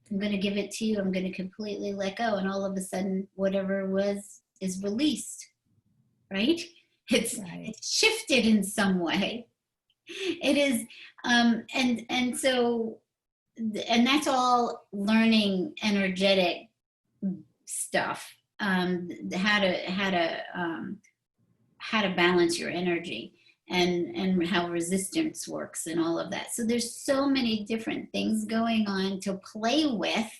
I'm going to give it to you. I'm going to completely let go. And all of a sudden, whatever was is released, right? It's shifted in some way. It is, and so, and that's all learning energetic stuff. How to balance your energy, and how resistance works and all of that. So there's so many different things going on to play with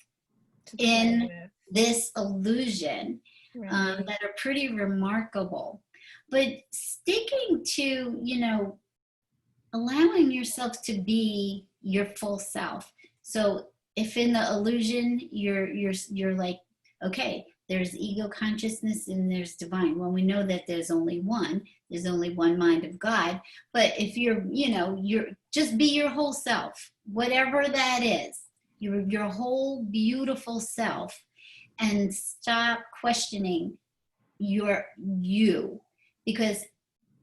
in this illusion, that are pretty remarkable. But sticking to, allowing yourself to be your full self. So if in the illusion you're like, okay, there's ego consciousness and there's divine. Well, we know that there's only one mind of God. But if you're just be your whole self, whatever that is, your whole beautiful self, and stop questioning you. Because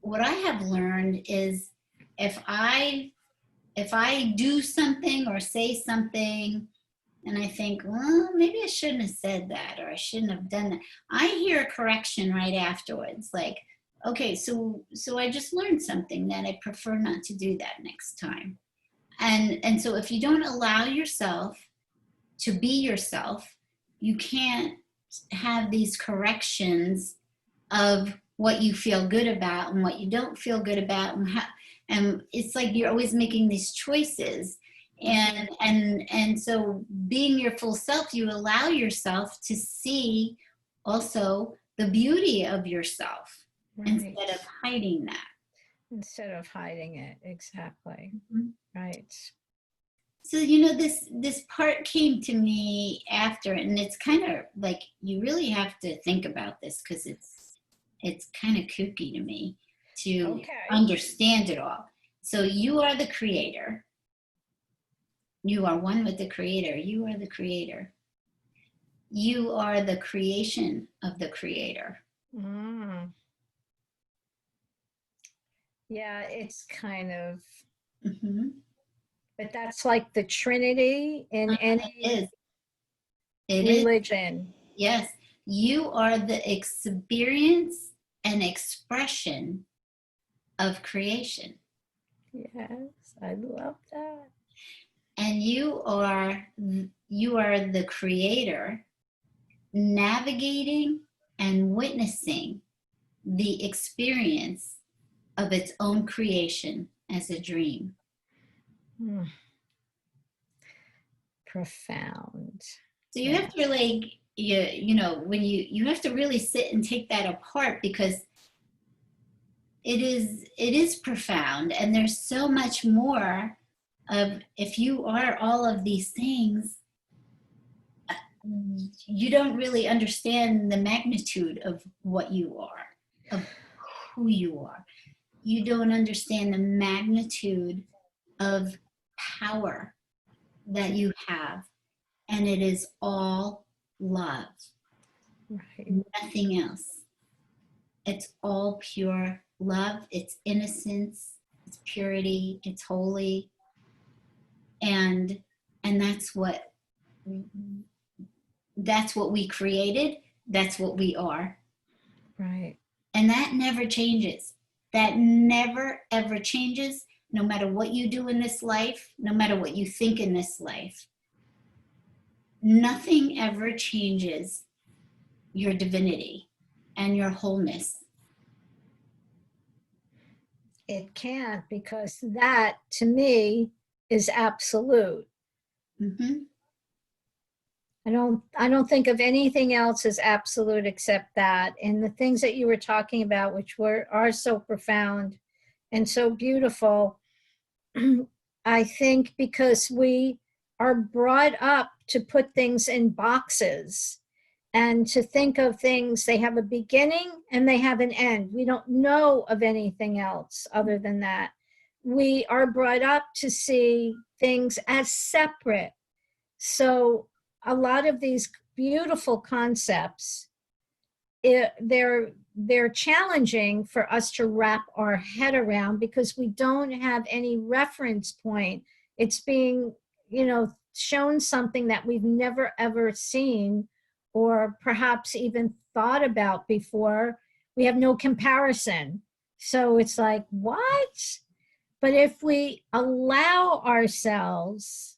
what I have learned is, if I do something or say something and I think, well, maybe I shouldn't have said that, or I shouldn't have done that, I hear a correction right afterwards. Like, okay, so I just learned something that I prefer not to do that next time. And so if you don't allow yourself to be yourself, you can't have these corrections of what you feel good about and what you don't feel good about, and it's like you're always making these choices. And so being your full self, you allow yourself to see also the beauty of yourself, instead of hiding that. Instead of hiding it, exactly. Right. So this part came to me after, and it's kind of like, you really have to think about this, because it's kind of kooky to me to understand it all. So you are the creator. You are one with the creator. You are the creator. You are the creation of the creator. Yeah, it's kind of, but that's like the Trinity in any religion. Yes, you are the experience and expression of creation. Yes, I love that. And you are the creator, navigating and witnessing the experience of its own creation as a dream. Profound. So you have to, like, when you have to really sit and take that apart, because it is profound, and there's so much more of, if you are all of these things, you don't really understand the magnitude of what you are, of who you are. You don't understand the magnitude of power that you have, and it is all love. Nothing else. It's all pure love. It's innocence. It's purity. It's holy. And that's what we created. That's what we are. Right. And that never changes. That never, ever changes, no matter what you do in this life, no matter what you think in this life. Nothing ever changes your divinity and your wholeness. It can't, because that, to me, is absolute. I don't think of anything else as absolute except that. And the things that you were talking about, which are so profound and so beautiful, I think because we are brought up to put things in boxes and to think of things, they have a beginning and they have an end. We don't know of anything else other than that. We are brought up to see things as separate. So a lot of these beautiful concepts. They're challenging for us to wrap our head around because we don't have any reference point. It's being, shown something that we've never ever seen or perhaps even thought about before. We have no comparison. So it's like, what? But if we allow ourselves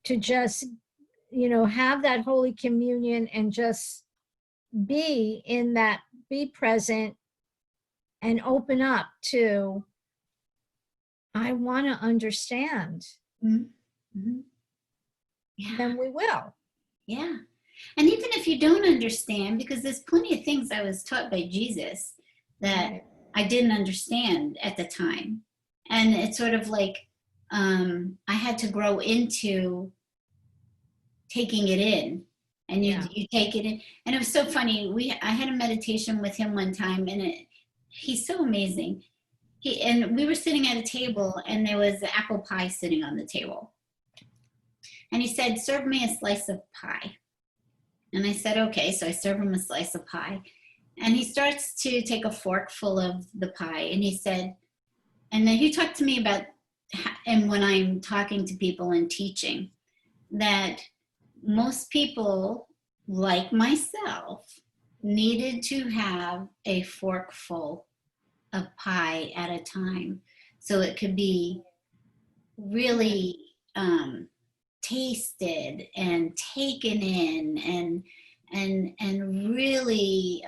to just, have that Holy Communion and just be in that, be present and open up to, I want to understand, Mm-hmm. Yeah. then we will. Yeah. And even if you don't understand, because there's plenty of things I was taught by Jesus that Right. I didn't understand at the time. And it's sort of like I had to grow into taking it in. And you take it in. And it was so funny. I had a meditation with him one time, and he's so amazing. And we were sitting at a table, and there was apple pie sitting on the table. And he said, serve me a slice of pie. And I said, okay. So I serve him a slice of pie. And he starts to take a fork full of the pie. And he said, and then he talked to me about, and when I'm talking to people and teaching, that most people, like myself, needed to have a fork full of pie at a time so it could be really tasted and taken in and really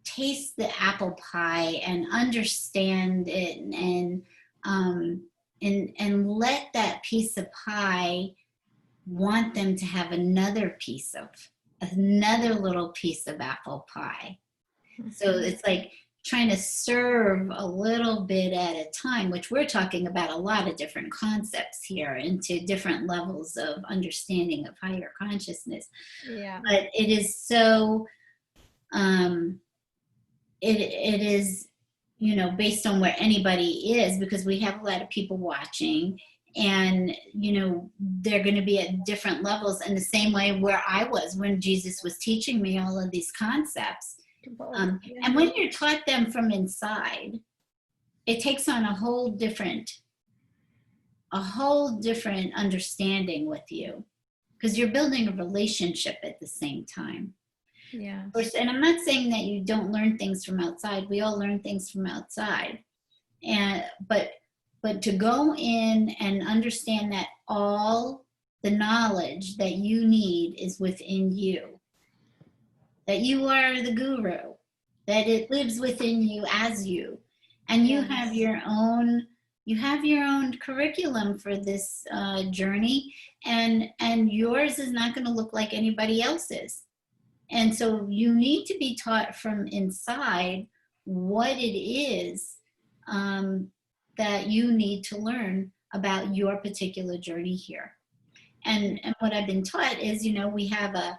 taste the apple pie and understand it and let that piece of pie want them to have another little piece of apple pie. So it's like trying to serve a little bit at a time, which we're talking about a lot of different concepts here into different levels of understanding of higher consciousness. Yeah. But it is so, it is, based on where anybody is, because we have a lot of people watching, and, they're going to be at different levels in the same way where I was when Jesus was teaching me all of these concepts. And when you're taught them from inside, it takes on a whole different understanding with you, because you're building a relationship at the same time. Yeah. And I'm not saying that you don't learn things from outside. We all learn things from outside. But to go in and understand that all the knowledge that you need is within you, that you are the guru, that it lives within you as you, and you have your own curriculum for this journey, and yours is not going to look like anybody else's. And so you need to be taught from inside what it is that you need to learn about your particular journey here. And what I've been taught is, we have a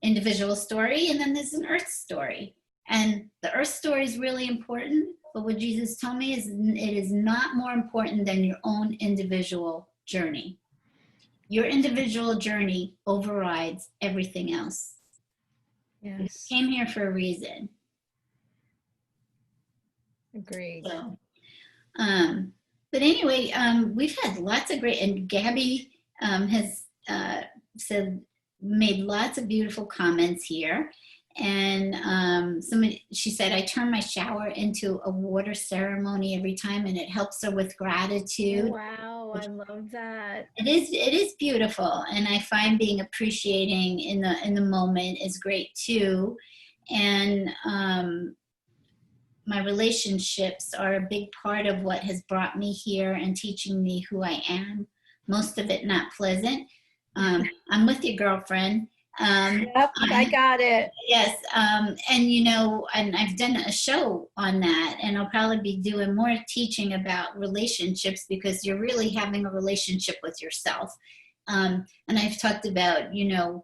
individual story, and then there's an earth story. And the earth story is really important, but what Jesus told me is it is not more important than your own individual journey. Your individual journey overrides everything else. Yes. You came here for a reason. Agreed. So, but anyway, we've had lots of great, and Gabby has made lots of beautiful comments here. And she said, I turn my shower into a water ceremony every time, and it helps her with gratitude. Wow, I love that. It is beautiful, and I find being appreciating in the moment is great too. And my relationships are a big part of what has brought me here and teaching me who I am. Most of it not pleasant. I'm with you, girlfriend. Yep, I got it. Yes, and I've done a show on that, and I'll probably be doing more teaching about relationships, because you're really having a relationship with yourself. And I've talked about, you're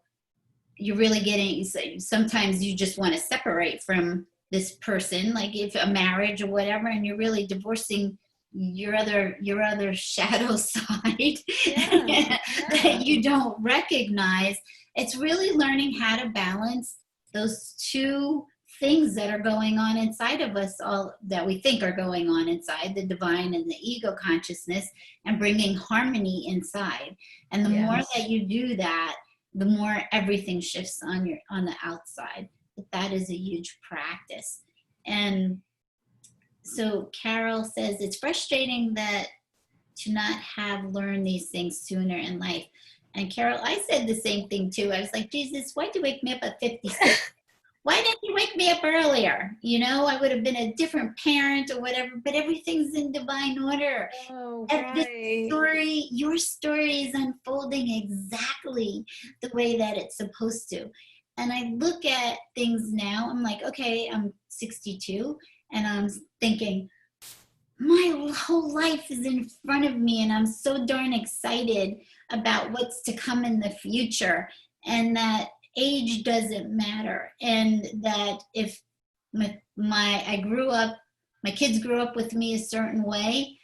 really getting, sometimes you just want to separate from this person, like if a marriage or whatever, and you're really divorcing your other shadow side Yeah, that yeah. you don't recognize. It's really learning how to balance those two things that are going on inside of us, all that we think are going on inside, the divine and the ego consciousness, and bringing harmony inside. And the more Yes. that you do that, the more everything shifts on the outside. But that is a huge practice. And so Carol says it's frustrating that to not have learned these things sooner in life. And Carol, I said the same thing too. I was like, Jesus, why'd you wake me up at 56? Why didn't you wake me up earlier? You know, I would have been a different parent or whatever, but everything's in divine order. Oh, This right. story, your story is unfolding exactly the way that it's supposed to. And I look at things now, I'm like, okay, I'm 62, and I'm thinking, my whole life is in front of me, and I'm so darn excited about what's to come in the future, and that age doesn't matter, and that if I grew up, my kids grew up with me a certain way,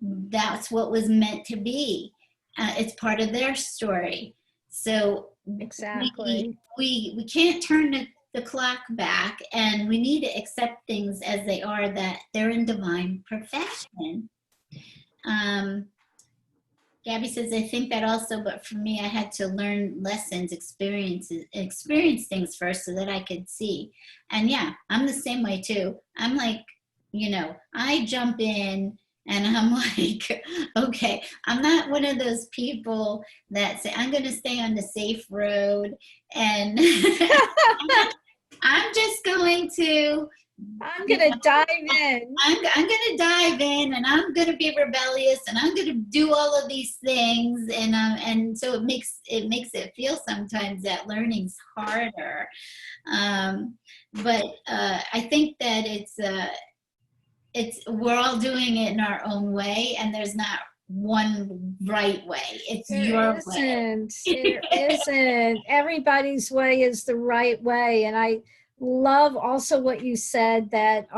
that's what was meant to be. It's part of their story. So Exactly. we can't turn the clock back, and we need to accept things as they are, that they're in divine perfection. Gabby says, I think that also, but for me, I had to learn lessons, experience things first so that I could see. And yeah, I'm the same way too. I'm like, I jump in and I'm like, okay, I'm not one of those people that say, I'm going to stay on the safe road. And I'm just going to, I'm going to dive in. I'm going to dive in, and I'm going to be rebellious, and I'm going to do all of these things, and so it makes it feel sometimes that learning's harder, but I think that it's we're all doing it in our own way, and there's not one right way. It's your way. There isn't. Everybody's way is the right way. And I love also what you said, that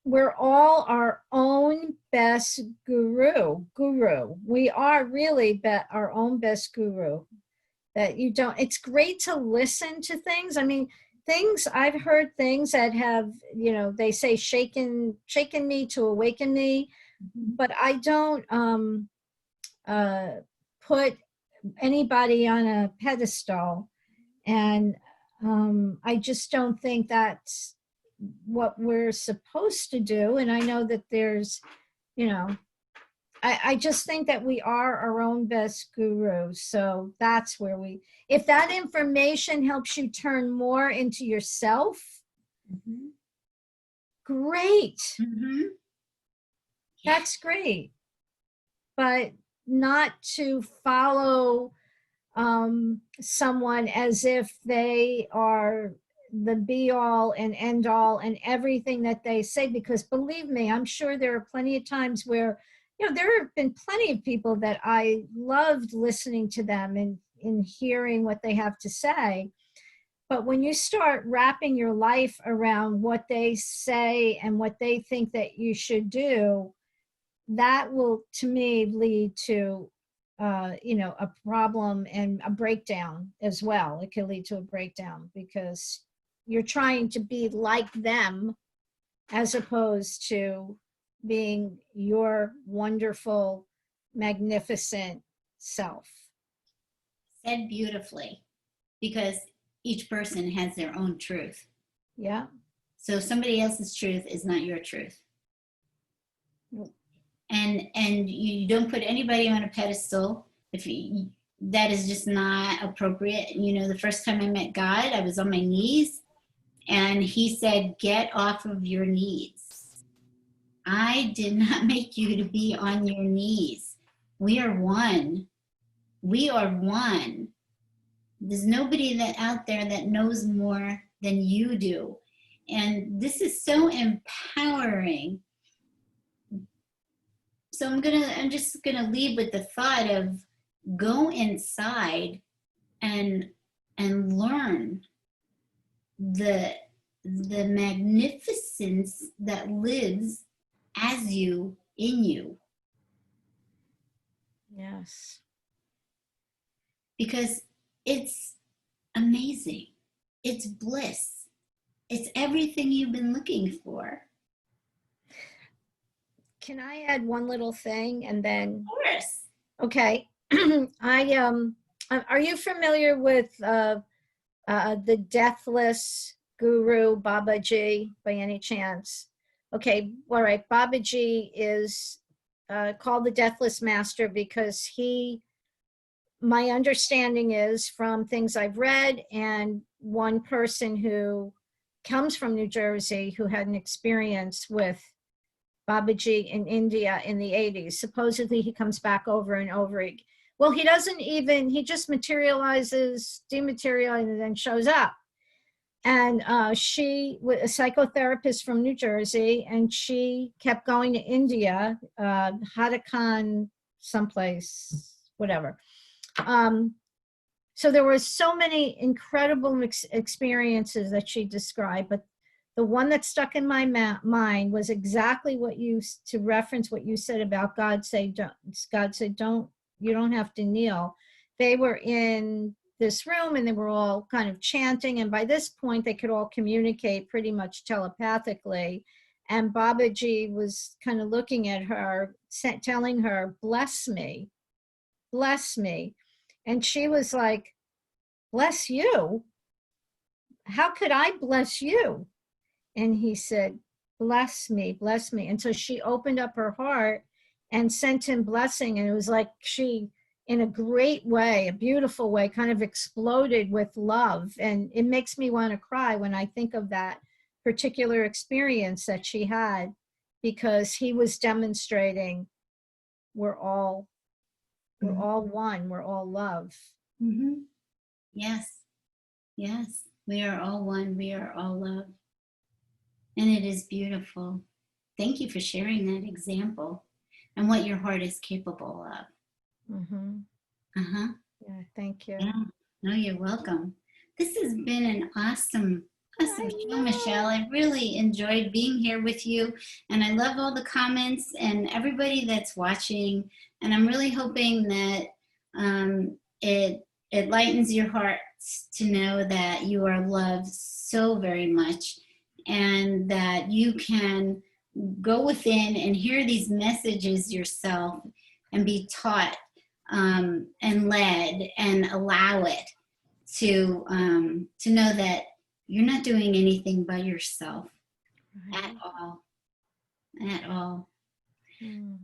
we're all our own best guru. We are really our own best guru. That you don't, it's great to listen to things. I mean, I've heard things that have, they say shaken me to awaken me, but I don't put anybody on a pedestal. And I just don't think that's what we're supposed to do. And I know that there's, I just think that we are our own best guru. So that's where if that information helps you turn more into yourself, great. That's great. But not to follow someone as if they are the be all and end all and everything that they say, because believe me, I'm sure there are plenty of times where, there have been plenty of people that I loved listening to them and in hearing what they have to say. But when you start wrapping your life around what they say and what they think that you should do, that will, to me, lead to a problem and a breakdown as well. It can lead to a breakdown because you're trying to be like them as opposed to being your wonderful, magnificent self. Said beautifully, because each person has their own truth. Yeah. So somebody else's truth is not your truth. And you don't put anybody on a pedestal. That is just not appropriate. The first time I met God, I was on my knees, and he said, get off of your knees. I did not make you to be on your knees. We are one. We are one. There's nobody out there that knows more than you do. And this is so empowering. So I'm just gonna leave with the thought of, go inside and learn the magnificence that lives as you, in you. Yes. Because it's amazing. It's bliss. It's everything you've been looking for. Can I add one little thing and then? Of course. Okay. Are you familiar with the deathless guru Babaji by any chance? Okay, all right. Babaji is called the Deathless Master because my understanding is from things I've read and one person who comes from New Jersey who had an experience with Babaji in India in the 80s. Supposedly he comes back over and over again. Well, he just materializes, dematerializes, and then shows up. And she was a psychotherapist from New Jersey, and she kept going to India, Hadakan someplace, whatever. So there were so many incredible experiences that she described, but the one that stuck in my mind was exactly to reference what you said about God said, you don't have to kneel. They were in this room and they were all kind of chanting. And by this point, they could all communicate pretty much telepathically. And Babaji was kind of looking at her, telling her, bless me, bless me. And she was like, bless you? How could I bless you? And he said, bless me, bless me. And so she opened up her heart and sent him blessing. And it was like she, in a great way, a beautiful way, kind of exploded with love. And it makes me want to cry when I think of that particular experience that she had, because he was demonstrating we're all one, we're all love. Mm-hmm. Yes. Yes. We are all one. We are all love. And it is beautiful. Thank you for sharing that example and what your heart is capable of. Mm-hmm. Uh-huh. Yeah, thank you. Yeah. No, you're welcome. This has been an awesome show, Michele. I really enjoyed being here with you. And I love all the comments and everybody that's watching. And I'm really hoping that it lightens your hearts to know that you are loved so very much, and that you can go within and hear these messages yourself and be taught and led and allow it to know that you're not doing anything by yourself. Right. At all. Mm.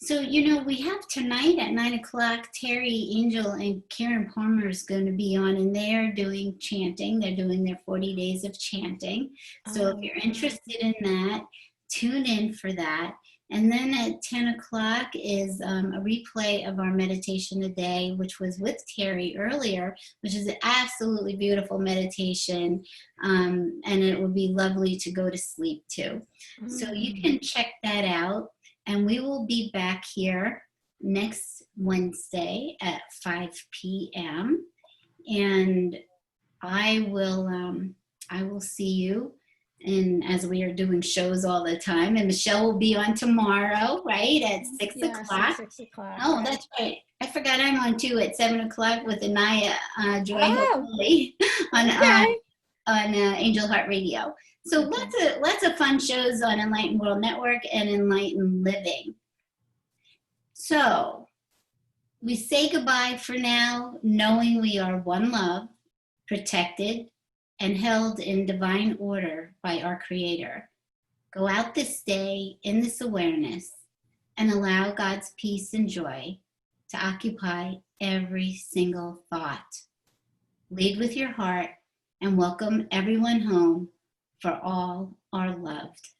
So, we have tonight at 9:00, Terry Angel and Karen Palmer is going to be on, and they're doing chanting. They're doing their 40 days of chanting. So if you're interested in that, tune in for that. And then at 10:00 is a replay of our meditation a day, which was with Terry earlier, which is an absolutely beautiful meditation. And it would be lovely to go to sleep to. So you can check that out. And we will be back here next Wednesday at 5 p.m. And I will see you. And as we are doing shows all the time, and Michele will be on tomorrow, right, at 6 o'clock. 6 o'clock. Oh, that's right. I forgot I'm on too at 7 o'clock with Anaya Joy hopefully on Angel Heart Radio. So lots of fun shows on Enlightened World Network and Enlightened Living. So we say goodbye for now, knowing we are one love, protected, and held in divine order by our Creator. Go out this day in this awareness and allow God's peace and joy to occupy every single thought. Lead with your heart and welcome everyone home, for all are loved.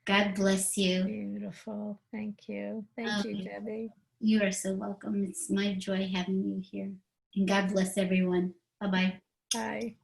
God bless you. Beautiful. Thank you. Thank you, Debbie. You are so welcome. It's my joy having you here. And God bless everyone. Bye-bye. Bye.